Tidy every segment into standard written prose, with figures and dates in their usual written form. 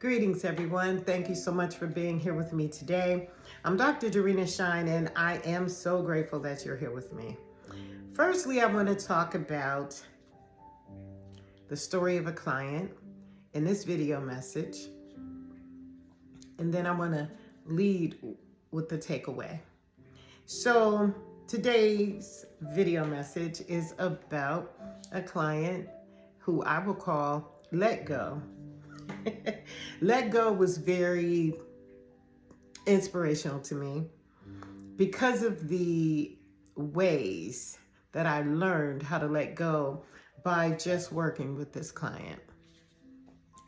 Greetings, everyone. Thank you so much for being here with me today. I'm Dr. Dorena Shine, and I am so grateful that you're here with me. Firstly, I want to talk about the story of a client in this video message, and then I want to lead with the takeaway. So today's video message is about a client who I will call Let Go. Let Go was very inspirational to me because of the ways that I learned how to let go by just working with this client.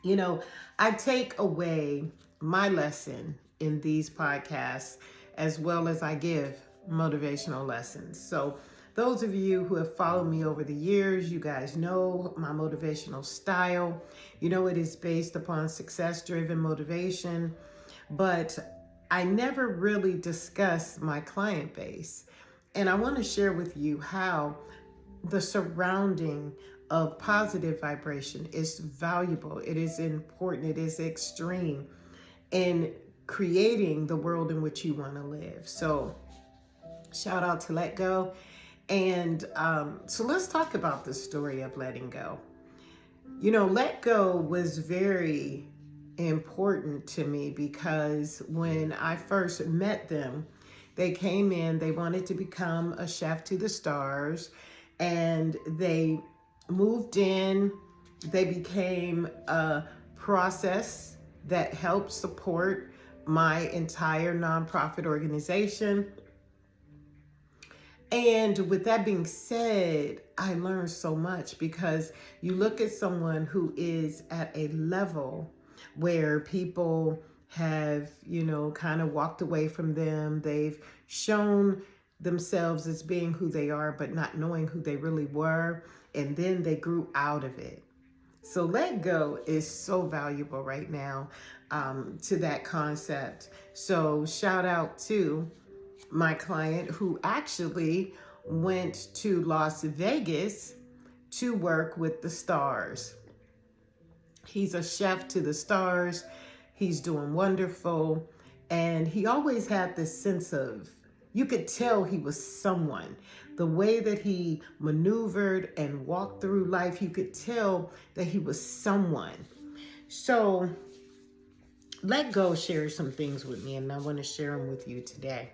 You know, I take away my lesson in these podcasts as well as I give motivational lessons. So those of you who have followed me over the years, you guys know my motivational style. You know, it is based upon success-driven motivation, but I never really discuss my client base. And I want to share with you how the surrounding of positive vibration is valuable. It is important. It is extreme in creating the world in which you want to live. So shout out to Let Go. And so let's talk about the story of letting go. You know, Let Go was very important to me because when I first met them, they came in, they wanted to become a chef to the stars, and they moved in. They became a process that helped support my entire nonprofit organization. And with that being said, I learned so much because you look at someone who is at a level where people have, you know, kind of walked away from them. They've shown themselves as being who they are, but not knowing who they really were. And then they grew out of it. So Let Go is so valuable right now to that concept. So shout out to my client who actually went to Las Vegas to work with the stars. He's a chef to the stars. He's doing wonderful. And he always had this sense of, you could tell he was someone. The way that he maneuvered and walked through life, you could tell that he was someone. So Let Go shares some things with me, and I want to share them with you today.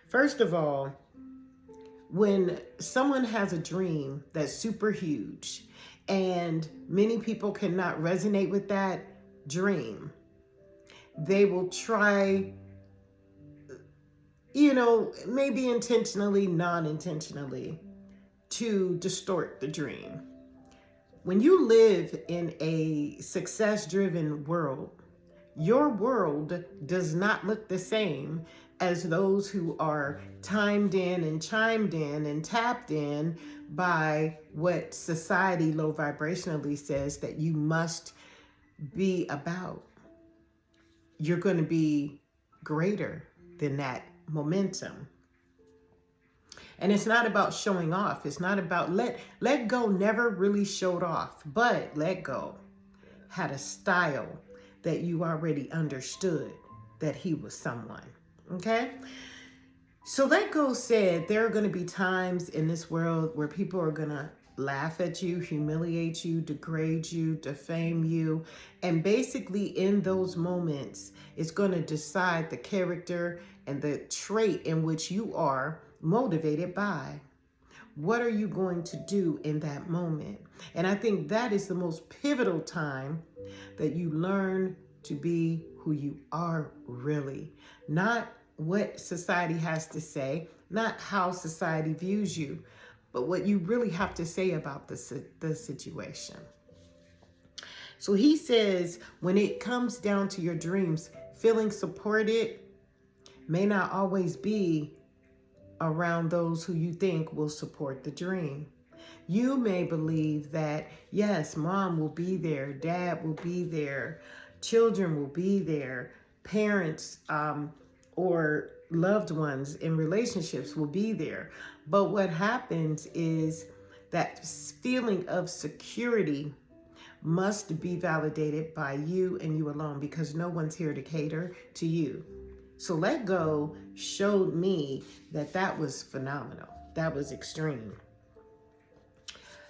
First of all, when someone has a dream that's super huge and many people cannot resonate with that dream, they will try, you know, maybe intentionally, non-intentionally, to distort the dream. When you live in a success-driven world, your world does not look the same as those who are timed in and chimed in and tapped in by what society low vibrationally says that you must be about. You're going to be greater than that momentum. And it's not about showing off. It's not about let Go never really showed off, but Let Go had a style that you already understood that he was someone. Okay? So Let Go said there are going to be times in this world where people are going to laugh at you, humiliate you, degrade you, defame you. And basically in those moments, it's going to decide the character and the trait in which you are motivated by. What are you going to do in that moment? And I think that is the most pivotal time that you learn to be who you are really. Not what society has to say, not how society views you, but what you really have to say about the situation. So he says, when it comes down to your dreams, feeling supported may not always be around those who you think will support the dream. You may believe that, yes, mom will be there, dad will be there, children will be there, parents or loved ones in relationships will be there. But what happens is that feeling of security must be validated by you and you alone, because no one's here to cater to you. So let go showed me that that was phenomenal. That was extreme.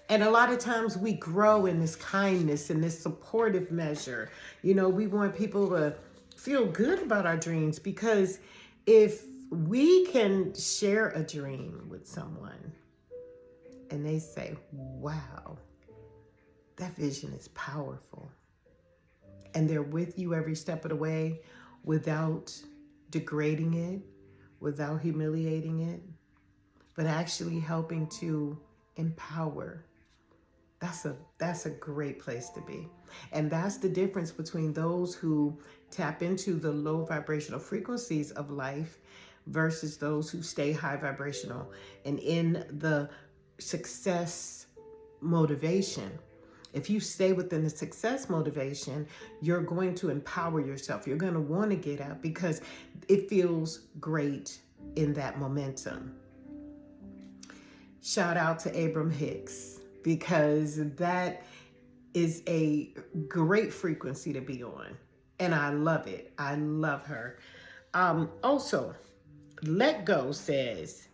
And a lot of times we grow in this kindness and this supportive measure. You know, we want people to feel good about our dreams, because if we can share a dream with someone and they say, wow, that vision is powerful, and they're with you every step of the way without degrading it, without humiliating it, but actually helping to empower. That's a great place to be. And that's the difference between those who tap into the low vibrational frequencies of life versus those who stay high vibrational and in the success motivation. If you stay within the success motivation, you're going to empower yourself. You're going to want to get up because it feels great in that momentum. Shout out to Abram Hicks, because that is a great frequency to be on. And I love it. I love her. Also, Let Go says,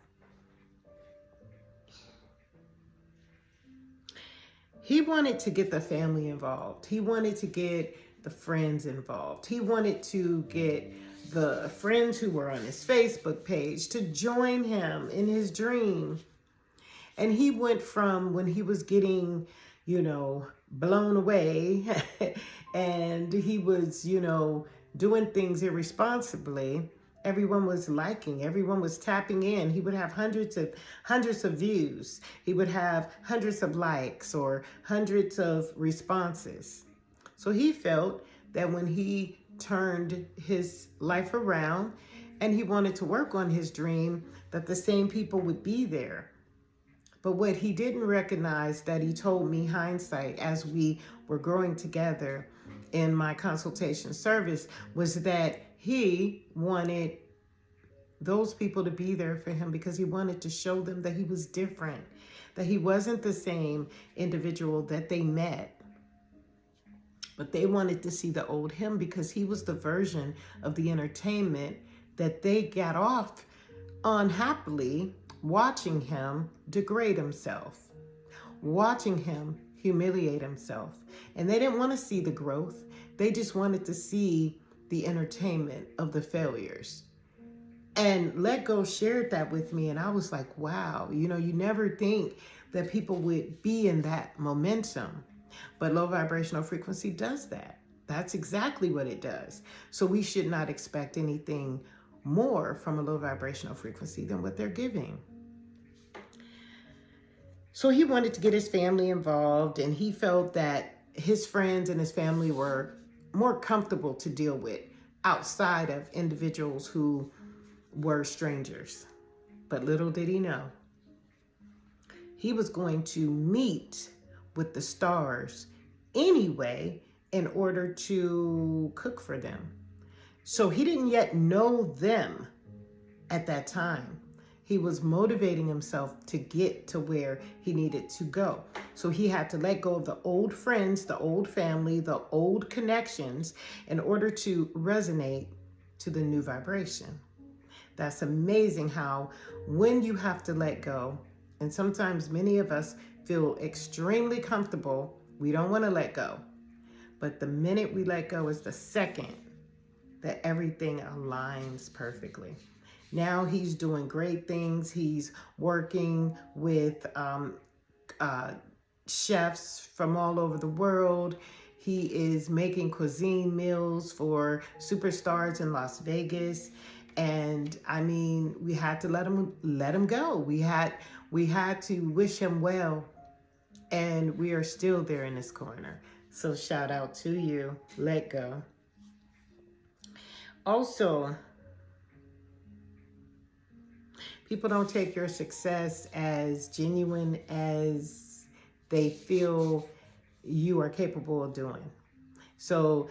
he wanted to get the family involved. He wanted to get the friends involved. He wanted to get the friends who were on his Facebook page to join him in his dream. And he went from when he was getting, blown away and he was, doing things irresponsibly. Everyone was liking, everyone was tapping in. He would have hundreds of views. He would have hundreds of likes or hundreds of responses. So he felt that when he turned his life around and he wanted to work on his dream, that the same people would be there. But what he didn't recognize, that he told me hindsight as we were growing together in my consultation service, was that he wanted those people to be there for him because he wanted to show them that he was different, that he wasn't the same individual that they met. But they wanted to see the old him because he was the version of the entertainment that they got off on happily, watching him degrade himself, watching him humiliate himself. And they didn't want to see the growth. They just wanted to see the entertainment of the failures. And Let Go shared that with me. And I was like, wow, you never think that people would be in that momentum. But low vibrational frequency does that. That's exactly what it does. So we should not expect anything more from a low vibrational frequency than what they're giving. So he wanted to get his family involved, and he felt that his friends and his family were more comfortable to deal with outside of individuals who were strangers. But little did he know, he was going to meet with the stars anyway in order to cook for them. So he didn't yet know them at that time. He was motivating himself to get to where he needed to go. So he had to let go of the old friends, the old family, the old connections in order to resonate to the new vibration. That's amazing how when you have to let go, and sometimes many of us feel extremely comfortable, we don't want to let go. But the minute we let go is the second that everything aligns perfectly. Now he's doing great things. He's working with chefs from all over the world. He is making cuisine meals for superstars in Las Vegas. And I mean, we had to let him go. We had to wish him well. And we are still there in this corner. So shout out to you. Let go. Also, people don't take your success as genuine as they feel you are capable of doing. So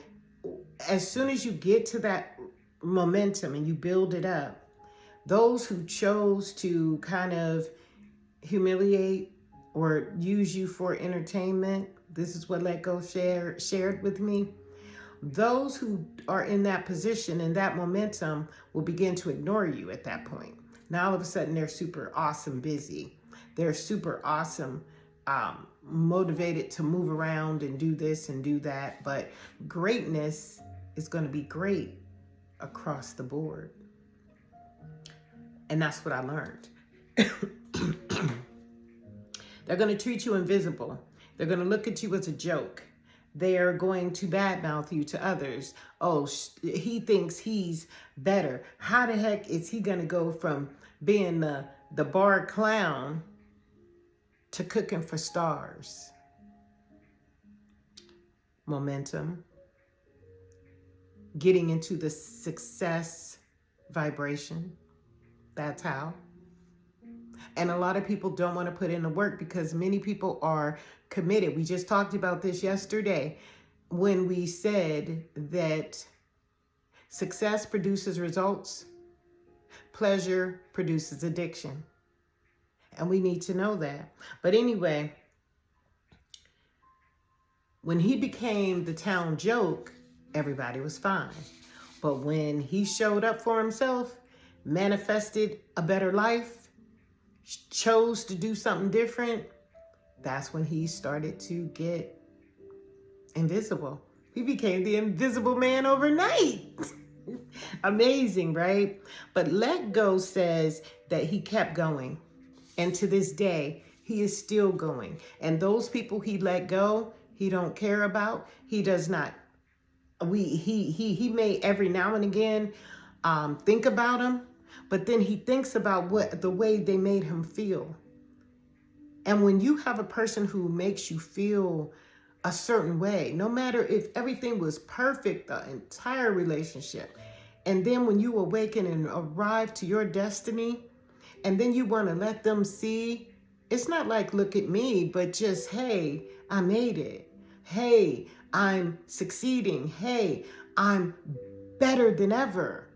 as soon as you get to that momentum and you build it up, those who chose to kind of humiliate or use you for entertainment. This is what Let Go shared with me. Those who are in that position and that momentum will begin to ignore you at that point. Now all of a sudden they're super awesome busy. They're super awesome motivated to move around and do this and do that. But greatness is going to be great across the board. And that's what I learned. They're going to treat you invisible. They're going to look at you as a joke. They are going to badmouth you to others. Oh, he thinks he's better. How the heck is he going to go from being the bar clown to cooking for stars? Momentum. Getting into the success vibration. That's how. And a lot of people don't want to put in the work because many people are committed. We just talked about this yesterday when we said that success produces results, pleasure produces addiction. And we need to know that. But anyway, when he became the town joke, everybody was fine. But when he showed up for himself, manifested a better life, chose to do something different, that's when he started to get invisible. He became the invisible man overnight. Amazing, right? But Let Go says that he kept going. And to this day, he is still going. And those people he let go, he don't care about. He does not. He may every now and again think about them, but then he thinks about the way they made him feel. And when you have a person who makes you feel a certain way, no matter if everything was perfect, the entire relationship, and then when you awaken and arrive to your destiny, and then you want to let them see, it's not like, look at me, but just, hey, I made it. Hey, I'm succeeding. Hey, I'm better than ever.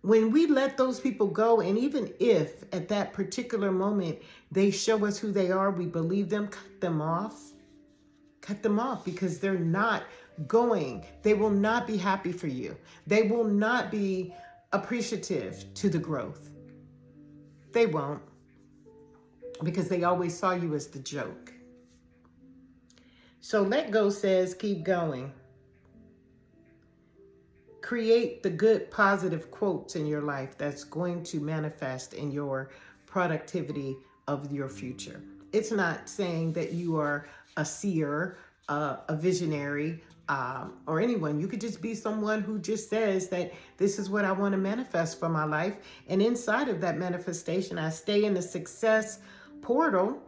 When we let those people go, and even if at that particular moment they show us who they are, we believe them, cut them off. Cut them off because they're not going. They will not be happy for you. They will not be appreciative to the growth. They won't, because they always saw you as the joke. So Let Go says, keep going. Create the good, positive quotes in your life that's going to manifest in your productivity of your future. It's not saying that you are a seer, a visionary, or anyone. You could just be someone who just says that this is what I want to manifest for my life. And inside of that manifestation, I stay in the success portal.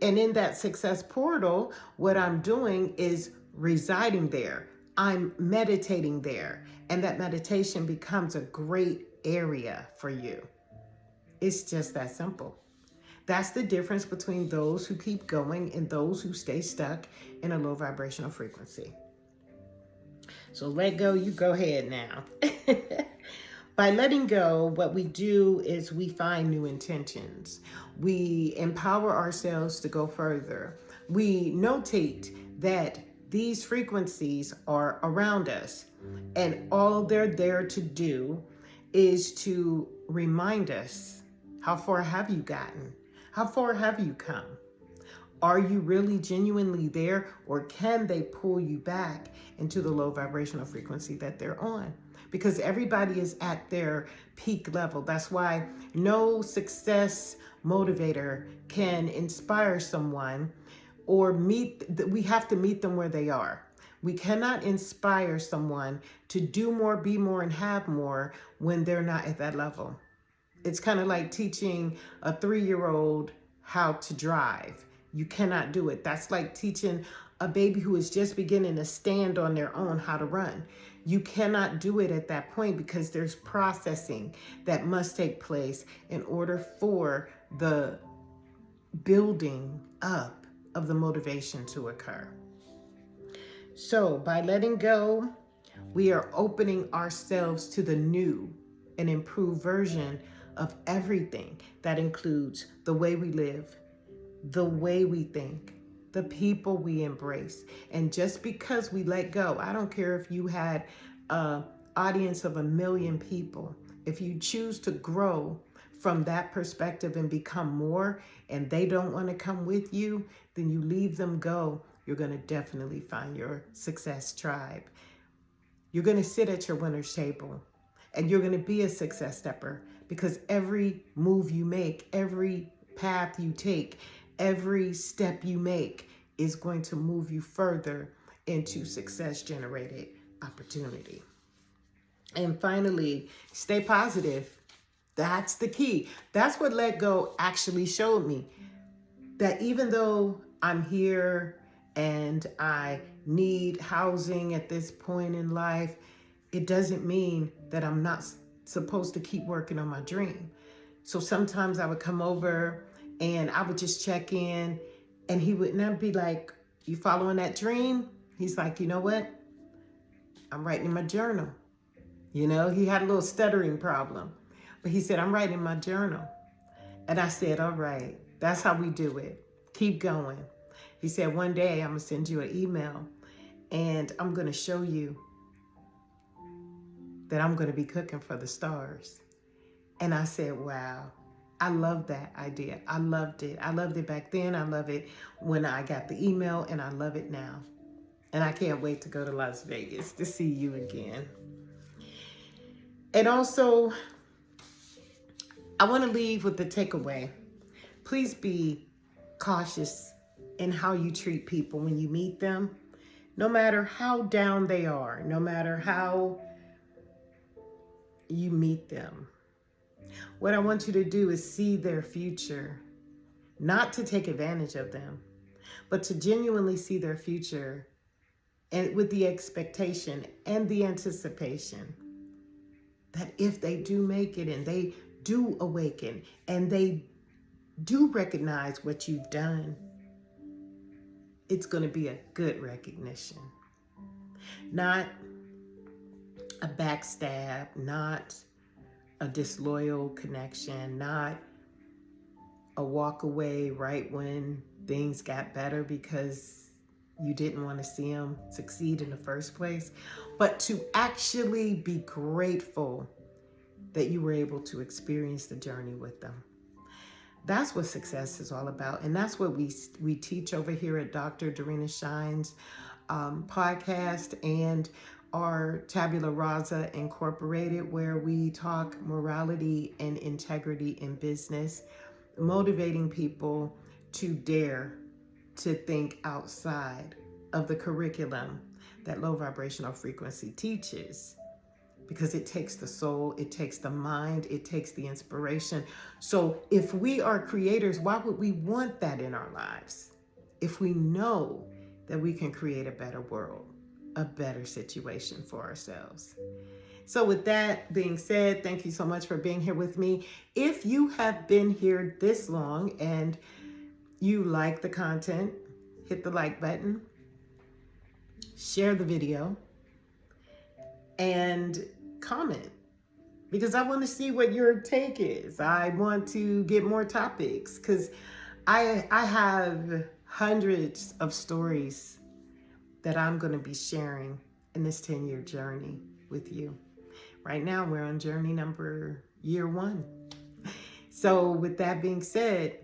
And in that success portal, what I'm doing is residing there. I'm meditating there. And that meditation becomes a great area for you. It's just that simple. That's the difference between those who keep going and those who stay stuck in a low vibrational frequency. So let go, you go ahead now. By letting go, what we do is we find new intentions. We empower ourselves to go further. We notate that these frequencies are around us, and all they're there to do is to remind us, how far have you gotten? How far have you come? Are you really genuinely there, or can they pull you back into the low vibrational frequency that they're on? Because everybody is at their peak level. That's why no success motivator can inspire someone, or we have to meet them where they are. We cannot inspire someone to do more, be more, and have more when they're not at that level. It's kind of like teaching a 3-year-old how to drive. You cannot do it. That's like teaching a baby who is just beginning to stand on their own how to run. You cannot do it at that point because there's processing that must take place in order for the building up of the motivation to occur. So by letting go, we are opening ourselves to the new and improved version of everything. That includes the way we live, the way we think, the people we embrace. And just because we let go, I don't care if you had an audience of 1 million people, if you choose to grow from that perspective and become more, and they don't want to come with you, then you leave them go. You're going to definitely find your success tribe. You're going to sit at your winner's table, and you're going to be a success stepper, because every move you make, every path you take, every step you make is going to move you further into success generated opportunity. And finally, stay positive. That's the key. That's what Let Go actually showed me. That even though I'm here and I need housing at this point in life, it doesn't mean that I'm not supposed to keep working on my dream. So sometimes I would come over and I would just check in, and he would not be like, "You following that dream?" He's like, "You know what? I'm writing in my journal." You know, he had a little stuttering problem, but he said, "I'm writing in my journal." And I said, "All right, that's how we do it. Keep going." He said, "One day I'm going to send you an email and I'm going to show you that I'm going to be cooking for the stars." And I said, wow, I love that idea. I loved it. I loved it back then. I love it when I got the email, and I love it now. And I can't wait to go to Las Vegas to see you again. And also, I want to leave with the takeaway. Please be cautious in how you treat people when you meet them, no matter how down they are, no matter how you meet them. What I want you to do is see their future, not to take advantage of them, but to genuinely see their future, and with the expectation and the anticipation that if they do make it and they do awaken and they do recognize what you've done, it's going to be a good recognition. Not a backstab, not a disloyal connection, not a walk away right when things got better because you didn't want to see them succeed in the first place, but to actually be grateful that you were able to experience the journey with them. That's what success is all about. And that's what we teach over here at Dr. Dorena Shine's podcast and our Tabula Rasa Incorporated, where we talk morality and integrity in business, motivating people to dare to think outside of the curriculum that low vibrational frequency teaches, because it takes the soul, it takes the mind, it takes the inspiration. So if we are creators, why would we want that in our lives if we know that we can create a better world, a better situation for ourselves? So with that being said, thank you so much for being here with me. If you have been here this long and you like the content, hit the like button, share the video, and comment, because I want to see what your take is. I want to get more topics, because I have hundreds of stories that I'm going to be sharing in this 10-year journey with you. Right now, we're on journey number year 1. So with that being said,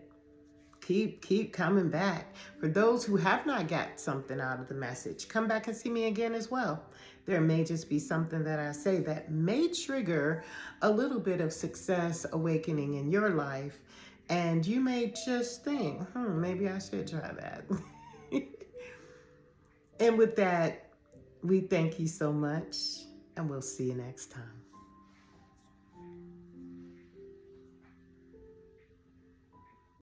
keep coming back. For those who have not got something out of the message, come back and see me again as well. There may just be something that I say that may trigger a little bit of success awakening in your life, and you may just think, maybe I should try that. And with that, we thank you so much, and we'll see you next time.